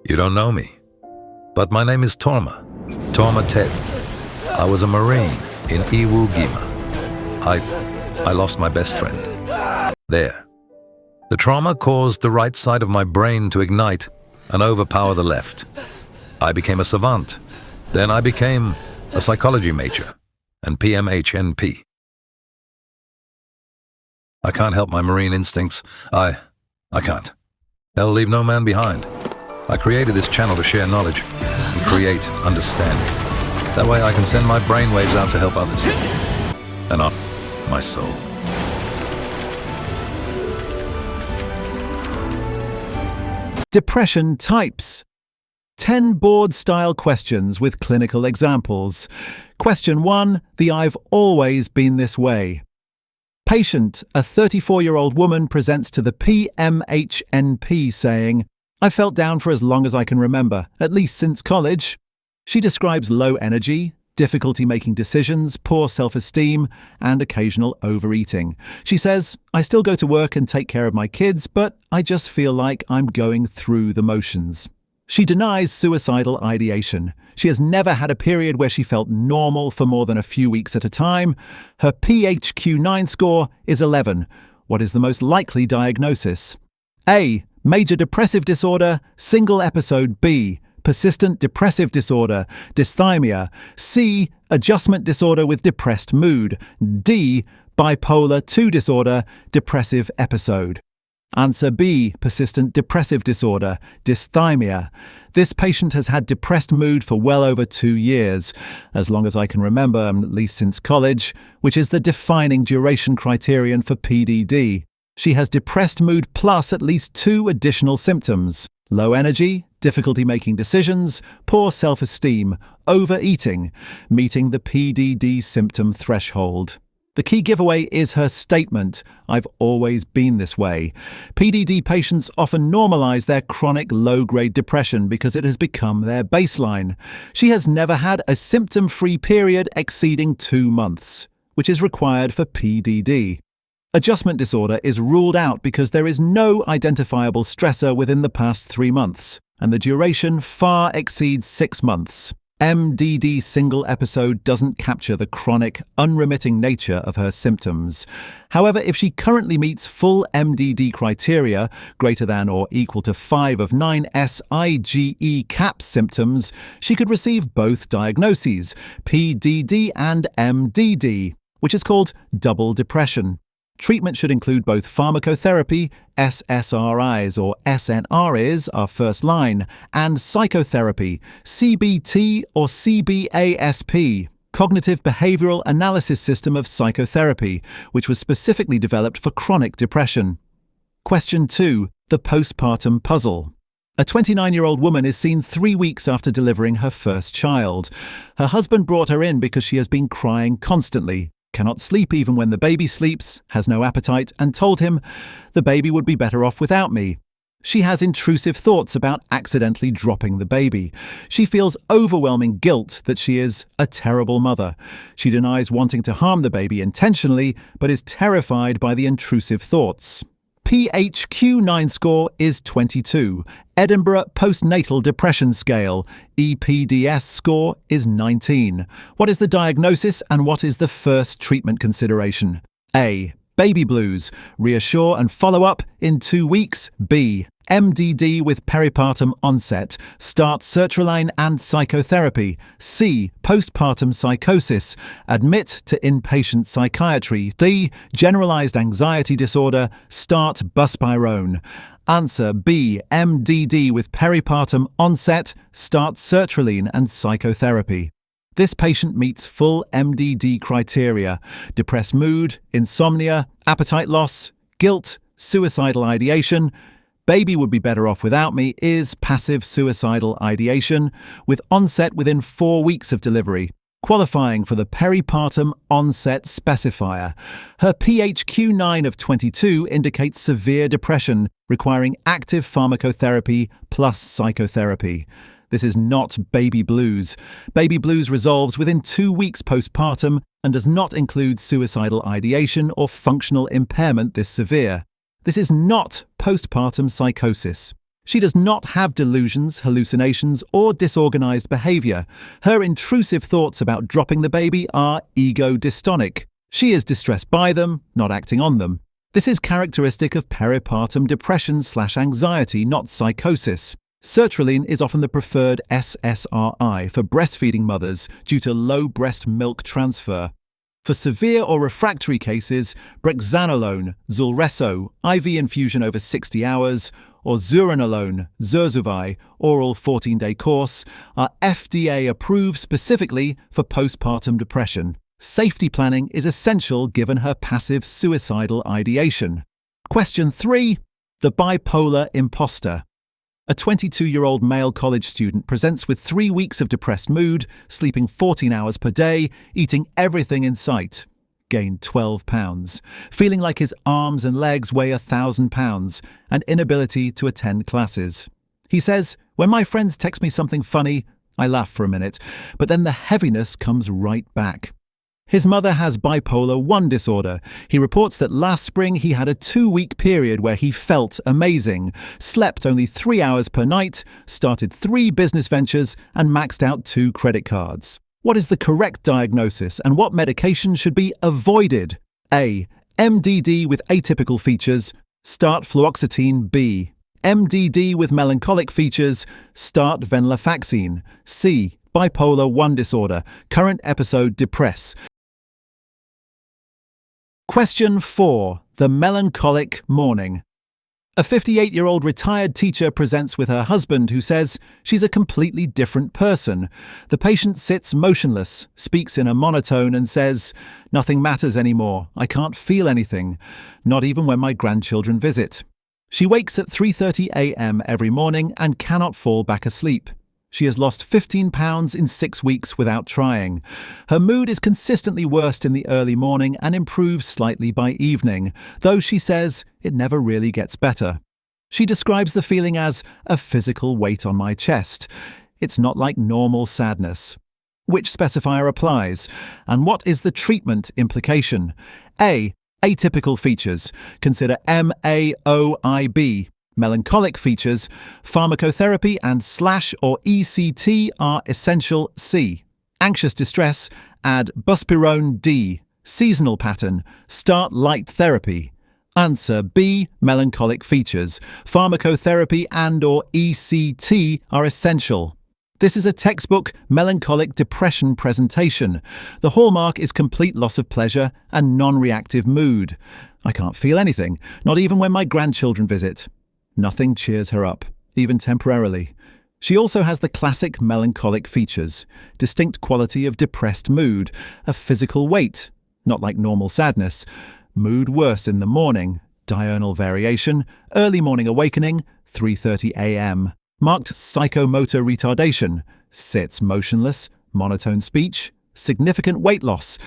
You don't know me, but my name is Torma Ted. I was a Marine in Iwo Jima. I lost my best friend. There. The trauma caused the right side of my brain to ignite and overpower the left. I became a savant. Then I became a psychology major and PMHNP. I can't help my Marine instincts. I can't. They'll leave no man behind. I created this channel to share knowledge and create understanding. That way I can send my brainwaves out to help others. And not my soul. Depression types. 10 board-style questions with clinical examples. Question 1, the I've always been this way. Patient, a 34-year-old woman, presents to the PMHNP saying, "I felt down for as long as I can remember, at least since college." She describes low energy, difficulty making decisions, poor self-esteem, and occasional overeating. She says, "I still go to work and take care of my kids, but I just feel like I'm going through the motions." She denies suicidal ideation. She has never had a period where she felt normal for more than a few weeks at a time. Her PHQ-9 score is 11. What is the most likely diagnosis? A. Major depressive disorder, single episode. B. Persistent depressive disorder, dysthymia. C. Adjustment disorder with depressed mood. D. Bipolar II disorder, depressive episode. Answer B. Persistent depressive disorder, dysthymia. This patient has had depressed mood for well over 2 years, as long as I can remember, and at least since college, which is the defining duration criterion for PDD. She has depressed mood plus at least 2 additional symptoms: low energy, difficulty making decisions, poor self-esteem, overeating, meeting the PDD symptom threshold. The key giveaway is her statement, "I've always been this way." PDD patients often normalize their chronic low-grade depression because it has become their baseline. She has never had a symptom-free period exceeding 2 months, which is required for PDD. Adjustment disorder is ruled out because there is no identifiable stressor within the past 3 months, and the duration far exceeds 6 months. MDD single episode doesn't capture the chronic, unremitting nature of her symptoms. However, if she currently meets full MDD criteria, greater than or equal to 5 of 9 SIGE CAPS symptoms, she could receive both diagnoses, PDD and MDD, which is called double depression. Treatment should include both pharmacotherapy, SSRIs or SNRIs are first line, and psychotherapy, CBT or CBASP, Cognitive Behavioral Analysis System of Psychotherapy, which was specifically developed for chronic depression. Question 2. The postpartum puzzle. A 29-year-old woman is seen 3 weeks after delivering her first child. Her husband brought her in because she has been crying constantly, cannot sleep even when the baby sleeps, has no appetite, and told him, "The baby would be better off without me." She has intrusive thoughts about accidentally dropping the baby. She feels overwhelming guilt that she is a terrible mother. She denies wanting to harm the baby intentionally, but is terrified by the intrusive thoughts. PHQ-9 score is 22. Edinburgh Postnatal Depression Scale, EPDS score is 19. What is the diagnosis and what is the first treatment consideration? A. Baby blues. Reassure and follow up in 2 weeks. B. MDD with peripartum onset. Start sertraline and psychotherapy. C. Postpartum psychosis. Admit to inpatient psychiatry. D. Generalized anxiety disorder. Start buspirone. Answer B. MDD with peripartum onset. Start sertraline and psychotherapy. This patient meets full MDD criteria: depressed mood, insomnia, appetite loss, guilt, suicidal ideation. Baby would be better off without me is passive suicidal ideation, with onset within 4 weeks of delivery, qualifying for the peripartum onset specifier. Her PHQ-9 of 22 indicates severe depression, requiring active pharmacotherapy plus psychotherapy. This is not baby blues. Baby blues resolves within 2 weeks postpartum and does not include suicidal ideation or functional impairment this severe. This is not postpartum psychosis. She does not have delusions, hallucinations, or disorganized behavior. Her intrusive thoughts about dropping the baby are ego-dystonic. She is distressed by them, not acting on them. This is characteristic of peripartum depression/anxiety, not psychosis. Sertraline is often the preferred SSRI for breastfeeding mothers due to low breast milk transfer. For severe or refractory cases, brexanolone, Zulresso, IV infusion over 60 hours, or zuranolone, Zurzuvae, oral 14-day course, are FDA approved specifically for postpartum depression. Safety planning is essential given her passive suicidal ideation. Question 3. The bipolar imposter. A 22-year-old male college student presents with 3 weeks of depressed mood, sleeping 14 hours per day, eating everything in sight. Gained 12 pounds, feeling like his arms and legs weigh 1,000 pounds, and inability to attend classes. He says, "When my friends text me something funny, I laugh for a minute, but then the heaviness comes right back." His mother has bipolar 1 disorder. He reports that last spring he had a 2-week period where he felt amazing, slept only 3 hours per night, started 3 business ventures, and maxed out 2 credit cards. What is the correct diagnosis and what medication should be avoided? A. MDD with atypical features. Start fluoxetine. B. MDD with melancholic features. Start venlafaxine. C. Bipolar 1 disorder. Current episode depress. Question 4. The melancholic morning. A 58-year-old retired teacher presents with her husband who says she's a completely different person. The patient sits motionless, speaks in a monotone and says, "Nothing matters anymore. I can't feel anything, not even when my grandchildren visit." She wakes at 3:30 a.m. every morning and cannot fall back asleep. She has lost 15 pounds in 6 weeks without trying. Her mood is consistently worse in the early morning and improves slightly by evening, though she says it never really gets better. She describes the feeling as a physical weight on my chest. It's not like normal sadness. Which specifier applies? And what is the treatment implication? A. Atypical features. Consider MAOIB. Melancholic features, pharmacotherapy and / or ECT are essential. C. Anxious distress, add buspirone D. Seasonal pattern, start light therapy. Answer B. Melancholic features, pharmacotherapy and / or ECT are essential. This is a textbook melancholic depression presentation. The hallmark is complete loss of pleasure and non-reactive mood. I can't feel anything, not even when my grandchildren visit. Nothing cheers her up, even temporarily. She also has the classic melancholic features, distinct quality of depressed mood, a physical weight, not like normal sadness, mood worse in the morning, diurnal variation, early morning awakening, 3:30 a.m., marked psychomotor retardation, sits motionless, monotone speech, significant weight loss,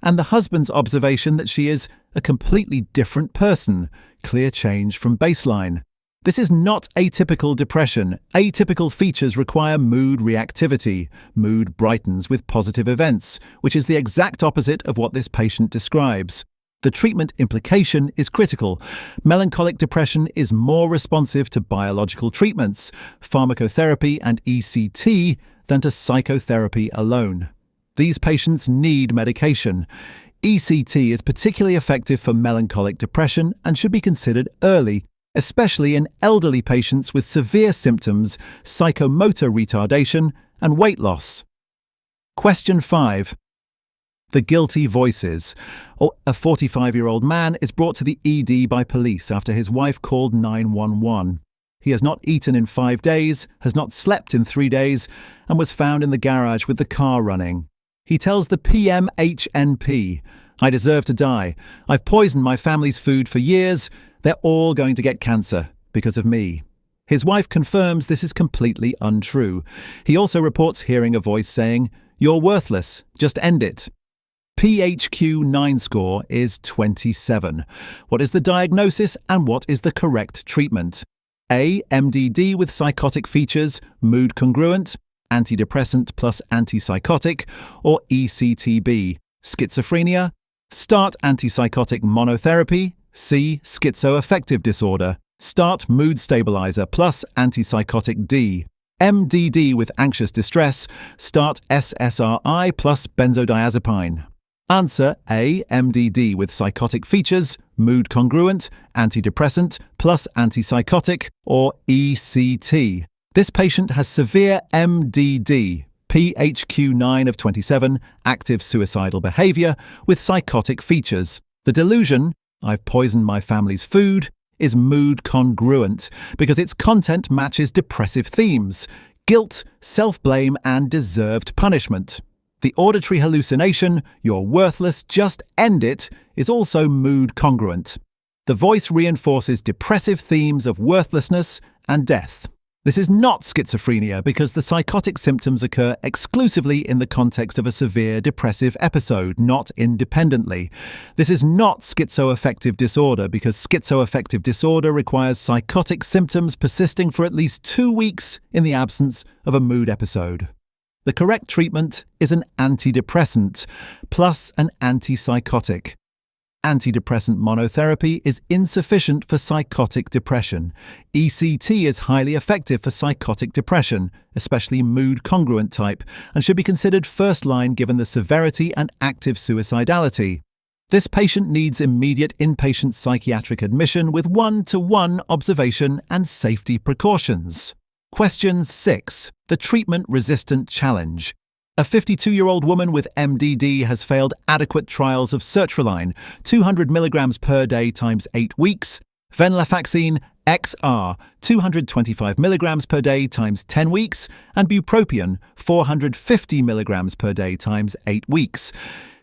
and the husband's observation that she is a completely different person, clear change from baseline. This is not atypical depression. Atypical features require mood reactivity. Mood brightens with positive events, which is the exact opposite of what this patient describes. The treatment implication is critical. Melancholic depression is more responsive to biological treatments, pharmacotherapy and ECT, than to psychotherapy alone. These patients need medication. ECT is particularly effective for melancholic depression and should be considered early, especially in elderly patients with severe symptoms, psychomotor retardation, and weight loss. Question 5. The guilty voices. A 45-year-old man is brought to the ED by police after his wife called 911. He has not eaten in 5 days, has not slept in 3 days, and was found in the garage with the car running. He tells the PMHNP, "I deserve to die. I've poisoned my family's food for years. They're all going to get cancer because of me." His wife confirms this is completely untrue. He also reports hearing a voice saying, "You're worthless, just end it." PHQ-9 score is 27. What is the diagnosis and what is the correct treatment? A. MDD with psychotic features, mood congruent, antidepressant plus antipsychotic, or ECTB. Schizophrenia. Start antipsychotic monotherapy. C. Schizoaffective disorder. Start mood stabilizer plus antipsychotic D. MDD with anxious distress. Start SSRI plus benzodiazepine. Answer A. MDD with psychotic features, mood congruent, antidepressant plus antipsychotic, or ECT. This patient has severe MDD, PHQ-9 of 27, active suicidal behavior with psychotic features. The delusion, I've poisoned my family's food, is mood congruent because its content matches depressive themes: guilt, self-blame, and deserved punishment. The auditory hallucination, "You're worthless, just end it," is also mood congruent. The voice reinforces depressive themes of worthlessness and death. This is not schizophrenia because the psychotic symptoms occur exclusively in the context of a severe depressive episode, not independently. This is not schizoaffective disorder because schizoaffective disorder requires psychotic symptoms persisting for at least 2 weeks in the absence of a mood episode. The correct treatment is an antidepressant plus an antipsychotic. Antidepressant monotherapy is insufficient for psychotic depression. ECT is highly effective for psychotic depression, especially mood congruent type, and should be considered first line given the severity and active suicidality. This patient needs immediate inpatient psychiatric admission with one-to-one observation and safety precautions. Question 6. The treatment-resistant challenge. A 52-year-old woman with MDD has failed adequate trials of sertraline, 200 mg per day times 8 weeks, venlafaxine XR, 225 mg per day times 10 weeks, and bupropion, 450 mg per day times 8 weeks.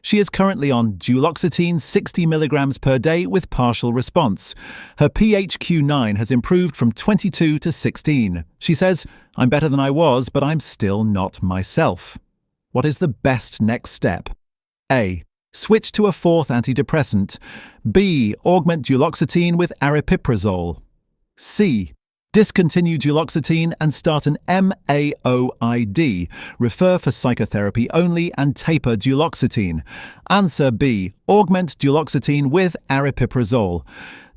She is currently on duloxetine 60 mg per day with partial response. Her PHQ-9 has improved from 22 to 16. She says, "I'm better than I was, but I'm still not myself." What is the best next step? A. Switch to a fourth antidepressant. B. Augment duloxetine with aripiprazole. C. Discontinue duloxetine and start an MAOID. Refer for psychotherapy only and taper duloxetine. Answer B. Augment duloxetine with aripiprazole.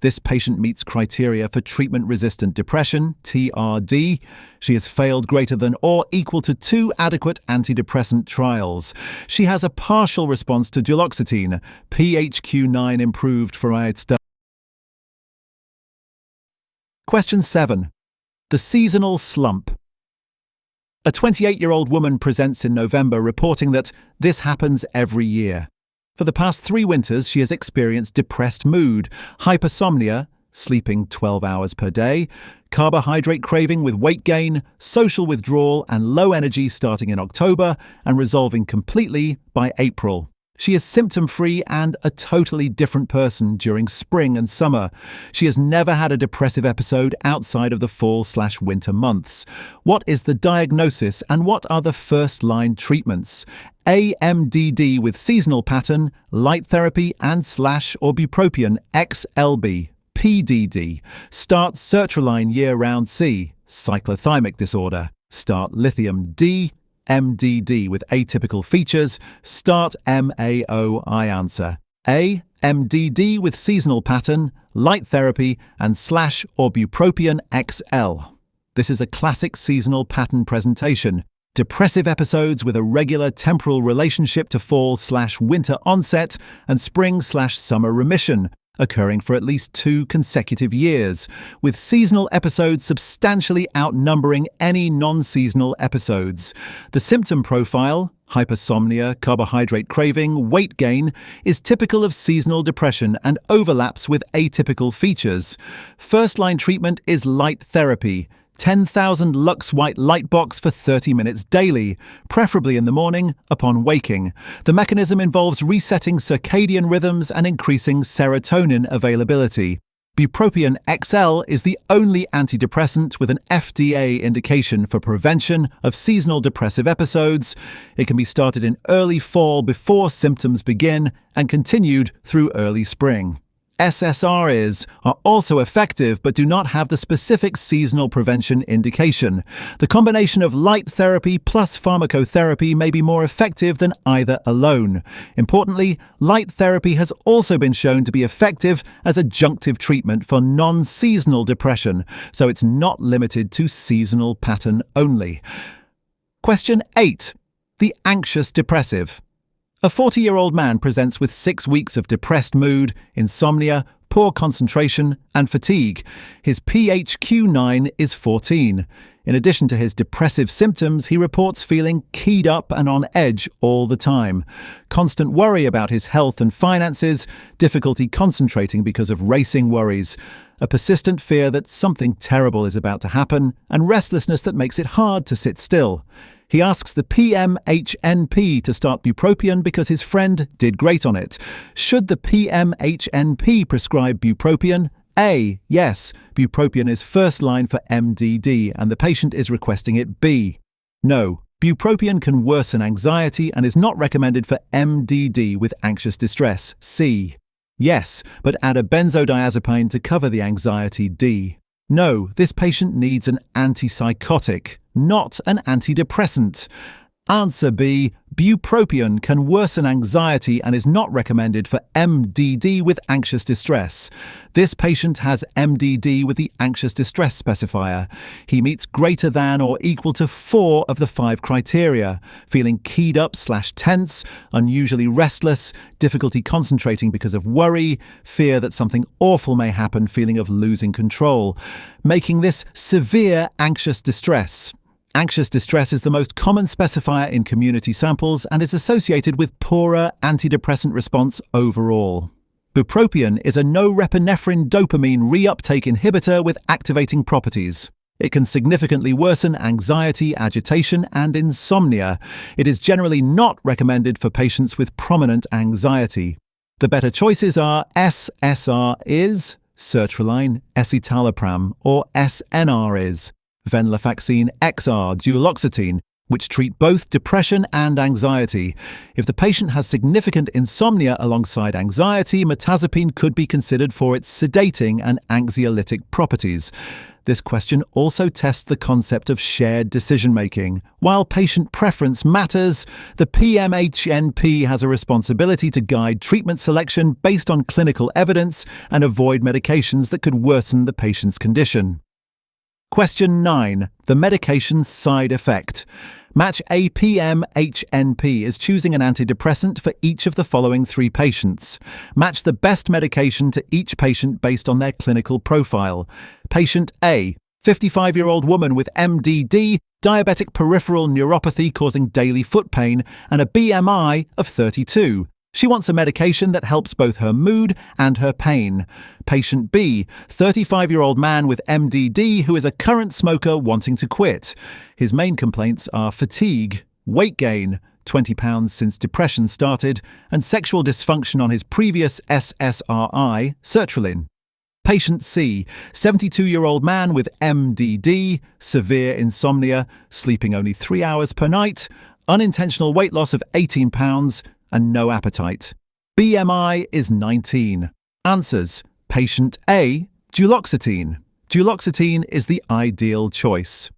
This patient meets criteria for treatment-resistant depression, TRD. She has failed greater than or equal to 2 adequate antidepressant trials. She has a partial response to duloxetine, PHQ-9 improved for IHD. Question 7. The seasonal slump. A 28-year-old woman presents in November reporting that this happens every year. For the past 3 winters, she has experienced depressed mood, hypersomnia, sleeping 12 hours per day, carbohydrate craving with weight gain, social withdrawal, and low energy starting in October and resolving completely by April. She is symptom-free and a totally different person during spring and summer. She has never had a depressive episode outside of the fall/winter months. What is the diagnosis and what are the first-line treatments? AMDD with seasonal pattern, light therapy and or bupropion XLB. PDD. Start sertraline year-round C. Cyclothymic disorder. Start lithium D. MDD with atypical features. Start MAOI. Answer A. MDD with seasonal pattern, light therapy, and or bupropion XL. This is a classic seasonal pattern presentation. Depressive episodes with a regular temporal relationship to fall/winter onset and spring/summer remission, occurring for at least 2 consecutive years, with seasonal episodes substantially outnumbering any non-seasonal episodes. The symptom profile, hypersomnia, carbohydrate craving, weight gain, is typical of seasonal depression and overlaps with atypical features. First-line treatment is light therapy, 10,000 lux white light box for 30 minutes daily, preferably in the morning upon waking. The mechanism involves resetting circadian rhythms and increasing serotonin availability. Bupropion XL is the only antidepressant with an FDA indication for prevention of seasonal depressive episodes. It can be started in early fall before symptoms begin and continued through early spring. SSRIs are also effective but do not have the specific seasonal prevention indication. The combination of light therapy plus pharmacotherapy may be more effective than either alone. Importantly, light therapy has also been shown to be effective as adjunctive treatment for non-seasonal depression, so it's not limited to seasonal pattern only. Question 8. The anxious depressive. A 40-year-old man presents with 6 weeks of depressed mood, insomnia, poor concentration, and fatigue. His PHQ-9 is 14. In addition to his depressive symptoms, he reports feeling keyed up and on edge all the time. Constant worry about his health and finances, difficulty concentrating because of racing worries, a persistent fear that something terrible is about to happen, and restlessness that makes it hard to sit still. He asks the PMHNP to start bupropion because his friend did great on it. Should the PMHNP prescribe bupropion? A. Yes, bupropion is first line for MDD and the patient is requesting it. B. No, bupropion can worsen anxiety and is not recommended for MDD with anxious distress. C. Yes, but add a benzodiazepine to cover the anxiety. D. No, this patient needs an antipsychotic, not an antidepressant. Answer B. Bupropion can worsen anxiety and is not recommended for MDD with anxious distress. This patient has MDD with the anxious distress specifier. He meets greater than or equal to 4 of the 5 criteria: feeling keyed up/tense, unusually restless, difficulty concentrating because of worry, fear that something awful may happen, feeling of losing control, making this severe anxious distress. Anxious distress is the most common specifier in community samples and is associated with poorer antidepressant response overall. Bupropion is a norepinephrine dopamine reuptake inhibitor with activating properties. It can significantly worsen anxiety, agitation, and insomnia. It is generally not recommended for patients with prominent anxiety. The better choices are SSRIs, sertraline, escitalopram, or SNRIs, venlafaxine XR, duloxetine, which treat both depression and anxiety. If the patient has significant insomnia alongside anxiety, mirtazapine could be considered for its sedating and anxiolytic properties. This question also tests the concept of shared decision-making. While patient preference matters, the PMHNP has a responsibility to guide treatment selection based on clinical evidence and avoid medications that could worsen the patient's condition. Question 9. The medication side effect. Match A. PMHNP is choosing an antidepressant for each of the following 3 patients. Match the best medication to each patient based on their clinical profile. Patient A. 55-year-old woman with MDD, diabetic peripheral neuropathy causing daily foot pain, and a BMI of 32. She wants a medication that helps both her mood and her pain. Patient B, 35-year-old man with MDD who is a current smoker wanting to quit. His main complaints are fatigue, weight gain, 20 pounds since depression started, and sexual dysfunction on his previous SSRI, sertraline. Patient C, 72-year-old man with MDD, severe insomnia, sleeping only 3 hours per night, unintentional weight loss of 18 pounds, and no appetite. BMI is 19. Answers. Patient A, duloxetine. Duloxetine is the ideal choice.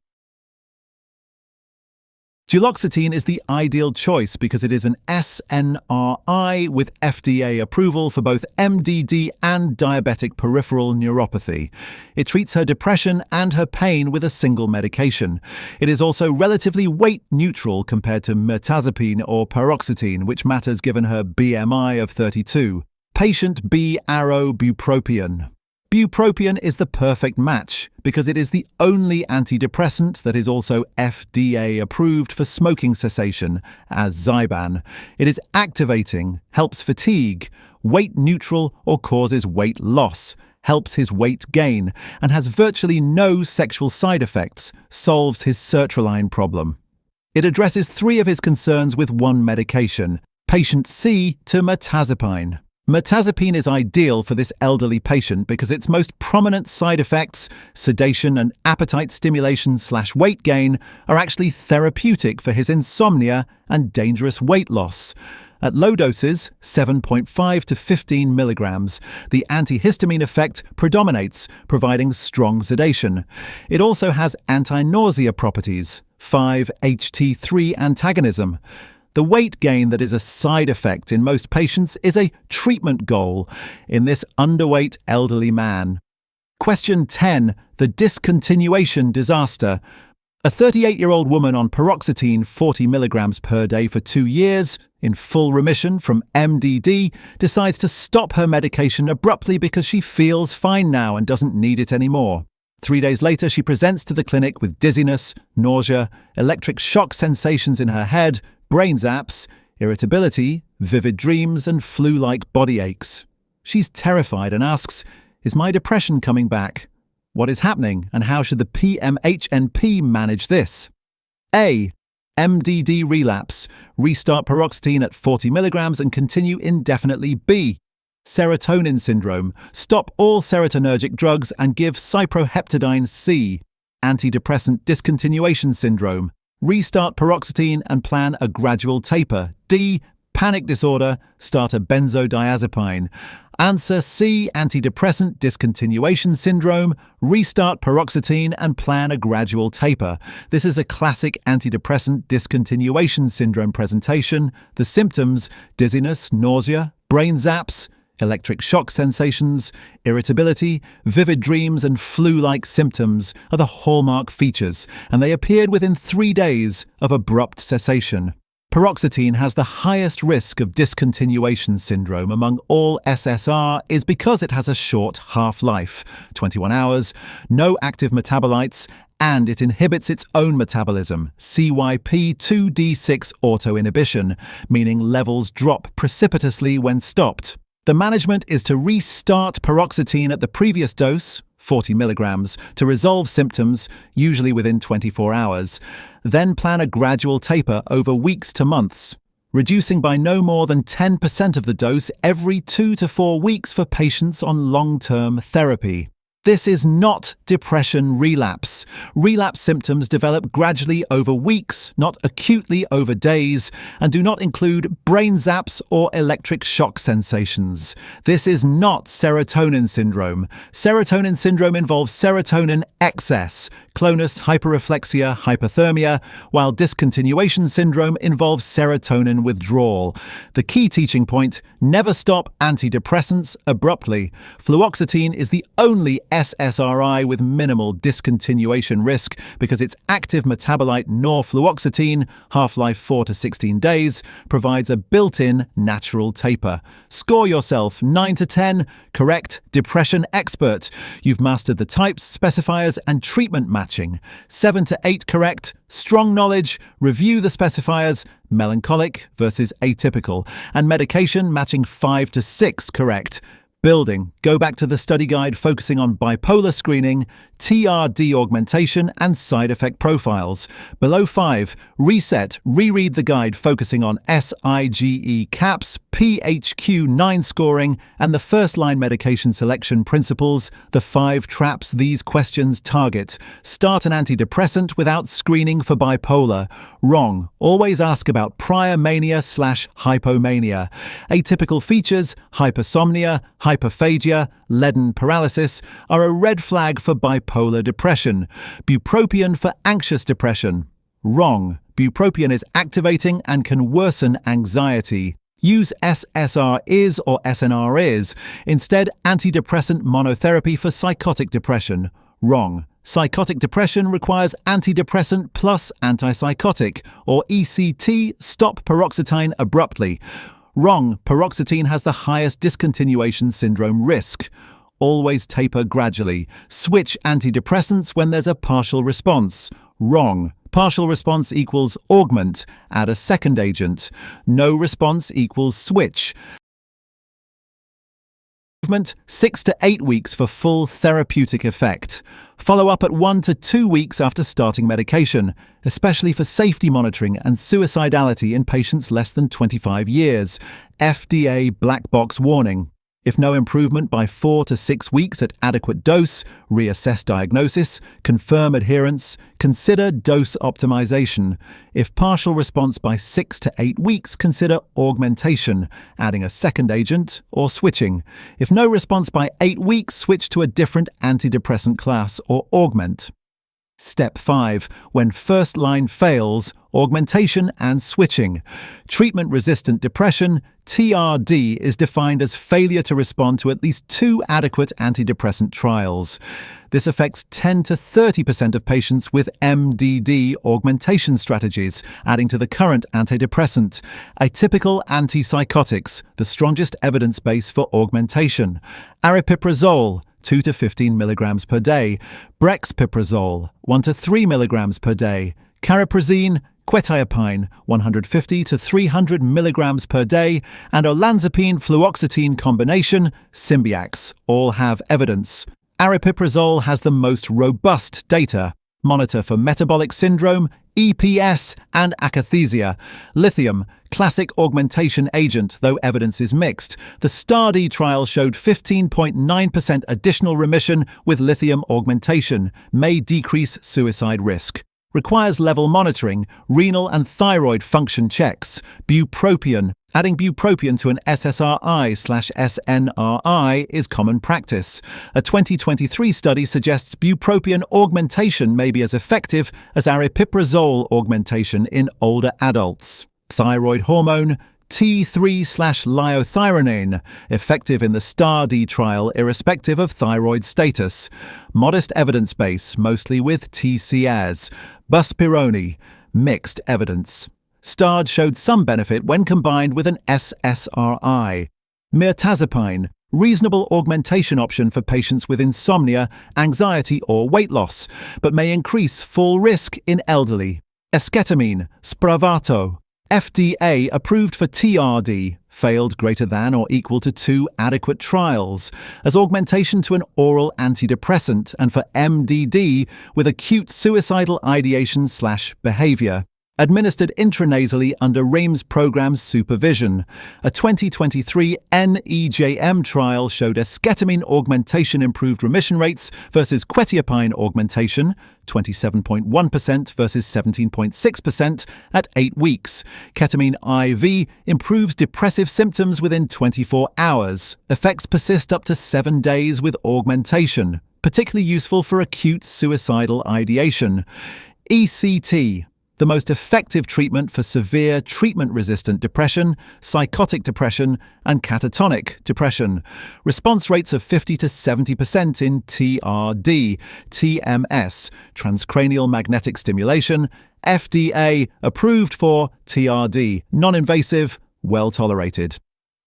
Duloxetine is the ideal choice because it is an SNRI with FDA approval for both MDD and diabetic peripheral neuropathy. It treats her depression and her pain with a single medication. It is also relatively weight neutral compared to mirtazapine or paroxetine, which matters given her BMI of 32. Patient B, bupropion. Bupropion is the perfect match because it is the only antidepressant that is also FDA approved for smoking cessation as Zyban. It is activating, helps fatigue, weight neutral or causes weight loss, helps his weight gain, and has virtually no sexual side effects, solves his sertraline problem. It addresses 3 of his concerns with 1 medication. Patient C to mirtazapine. Mirtazapine is ideal for this elderly patient because its most prominent side effects, sedation and appetite stimulation/weight gain, are actually therapeutic for his insomnia and dangerous weight loss. At low doses, 7.5 to 15 milligrams, the antihistamine effect predominates, providing strong sedation. It also has anti-nausea properties, 5-HT3 antagonism. The weight gain that is a side effect in most patients is a treatment goal in this underweight elderly man. Question 10. The discontinuation disaster. A 38-year-old woman on paroxetine 40 milligrams per day for 2 years, in full remission from MDD, decides to stop her medication abruptly because she feels fine now and doesn't need it anymore. 3 days later, she presents to the clinic with dizziness, nausea, electric shock sensations in her head, brain zaps, irritability, vivid dreams, and flu-like body aches. She's terrified and asks, "Is my depression coming back? What is happening, and how should the PMHNP manage this?" A. MDD relapse. Restart paroxetine at 40 milligrams and continue indefinitely. B. Serotonin syndrome. Stop all serotonergic drugs and give cyproheptadine. C. Antidepressant discontinuation syndrome. Restart paroxetine and plan a gradual taper. D. Panic disorder. Start a benzodiazepine. Answer C. Antidepressant discontinuation syndrome. Restart paroxetine and plan a gradual taper. This is a classic antidepressant discontinuation syndrome presentation. The symptoms: dizziness, nausea, brain zaps, electric shock sensations, irritability, vivid dreams, and flu-like symptoms are the hallmark features, and they appeared within 3 days of abrupt cessation. Paroxetine has the highest risk of discontinuation syndrome among all SSR is because it has a short half-life, 21 hours, no active metabolites, and it inhibits its own metabolism, CYP2D6 autoinhibition, meaning levels drop precipitously when stopped. The management is to restart paroxetine at the previous dose, 40 milligrams, to resolve symptoms, usually within 24 hours. Then plan a gradual taper over weeks to months, reducing by no more than 10% of the dose every 2 to 4 weeks for patients on long-term therapy. This is not depression relapse. Relapse symptoms develop gradually over weeks, not acutely over days, and do not include brain zaps or electric shock sensations. This is not serotonin syndrome. Serotonin syndrome involves serotonin excess, clonus hyperreflexia hypothermia, while discontinuation syndrome involves serotonin withdrawal. The key teaching point: never stop antidepressants abruptly. Fluoxetine is the only SSRI with minimal discontinuation risk because its active metabolite norfluoxetine, half-life 4 to 16 days, provides a built-in natural taper. Score yourself 9 to 10, correct, depression expert. You've mastered the types, specifiers, and treatment matching. 7 to 8, correct, strong knowledge, review the specifiers, melancholic versus atypical, and medication matching 5 to 6, correct. Building. Go back to the study guide focusing on bipolar screening, TRD augmentation, and side effect profiles. Below 5, reset, reread the guide focusing on SIGE caps, PHQ-9 scoring, and the first-line medication selection principles, the 5 traps these questions target. Start an antidepressant without screening for bipolar. Wrong. Always ask about prior mania/hypomania. Atypical features: hypersomnia, hyperphagia, leaden paralysis, are a red flag for bipolar depression. Bupropion for anxious depression. Wrong. Bupropion is activating and can worsen anxiety. Use SSRIs or SNRIs. Instead, antidepressant monotherapy for psychotic depression. Wrong. Psychotic depression requires antidepressant plus antipsychotic, or ECT. Stop paroxetine abruptly. Wrong. Paroxetine has the highest discontinuation syndrome risk. Always taper gradually. Switch antidepressants when there's a partial response. Wrong. Partial response equals augment. Add a second agent. No response equals switch. 6 to 8 weeks for full therapeutic effect. Follow up at 1 to 2 weeks after starting medication, especially for safety monitoring and suicidality in patients less than 25 years. FDA black box warning. If no improvement by 4 to 6 weeks at adequate dose, reassess diagnosis, confirm adherence, consider dose optimization. If partial response by 6 to 8 weeks, consider augmentation, adding a second agent, or switching. If no response by 8 weeks, switch to a different antidepressant class or augment. Step 5. When first line fails, augmentation and switching. Treatment-resistant depression, TRD, is defined as failure to respond to at least 2 adequate antidepressant trials. This affects 10 to 30% of patients with MDD augmentation strategies, adding to the current antidepressant. Atypical antipsychotics, the strongest evidence base for augmentation. Aripiprazole, 2 to 15 milligrams per day, brexpiprazole, 1 to 3 milligrams per day, cariprazine, quetiapine, 150 to 300 milligrams per day, and olanzapine-fluoxetine combination, Symbyax, all have evidence. Aripiprazole has the most robust data. Monitor for metabolic syndrome, EPS, and akathisia. Lithium, classic augmentation agent, though evidence is mixed. The STAR*D trial showed 15.9% additional remission with lithium augmentation, may decrease suicide risk. Requires level monitoring, renal and thyroid function checks. Bupropion. Adding bupropion to an SSRI/SNRI is common practice. A 2023 study suggests bupropion augmentation may be as effective as aripiprazole augmentation in older adults. Thyroid hormone, T3/liothyronine, effective in the STAR*D trial irrespective of thyroid status. Modest evidence base, mostly with TCAs. Buspirone, mixed evidence. STAR*D showed some benefit when combined with an SSRI. Mirtazapine, reasonable augmentation option for patients with insomnia, anxiety or weight loss, but may increase fall risk in elderly. Esketamine, Spravato, FDA approved for TRD, failed greater than or equal to 2 adequate trials, as augmentation to an oral antidepressant, and for MDD with acute suicidal ideation/behavior. Administered intranasally under REIMS program supervision. A 2023 NEJM trial showed esketamine augmentation improved remission rates versus quetiapine augmentation, 27.1% versus 17.6% at 8 weeks. Ketamine IV improves depressive symptoms within 24 hours. Effects persist up to 7 days with augmentation, particularly useful for acute suicidal ideation. ECT, the most effective treatment for severe treatment-resistant depression, psychotic depression, and catatonic depression. Response rates of 50 to 70% in TRD, TMS, transcranial magnetic stimulation, FDA approved for TRD, non-invasive, well-tolerated.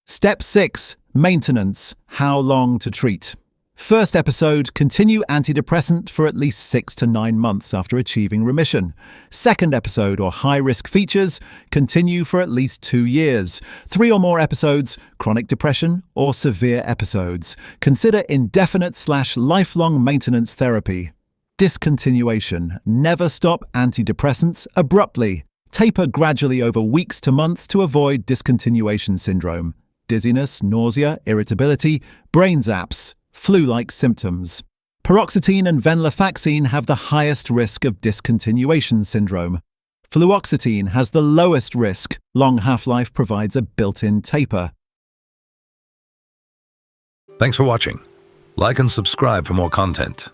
Step 6. Maintenance. How long to treat? First episode, continue antidepressant for at least 6 to 9 months after achieving remission. Second episode, or high-risk features, continue for at least 2 years. 3 or more episodes, chronic depression or severe episodes. Consider indefinite/lifelong maintenance therapy. Discontinuation. Never stop antidepressants abruptly. Taper gradually over weeks to months to avoid discontinuation syndrome. Dizziness, nausea, irritability, brain zaps, flu-like symptoms. Paroxetine and venlafaxine have the highest risk of discontinuation syndrome. Fluoxetine has the lowest risk. Long half-life provides a built-in taper. Thanks for watching. Like and subscribe for more content.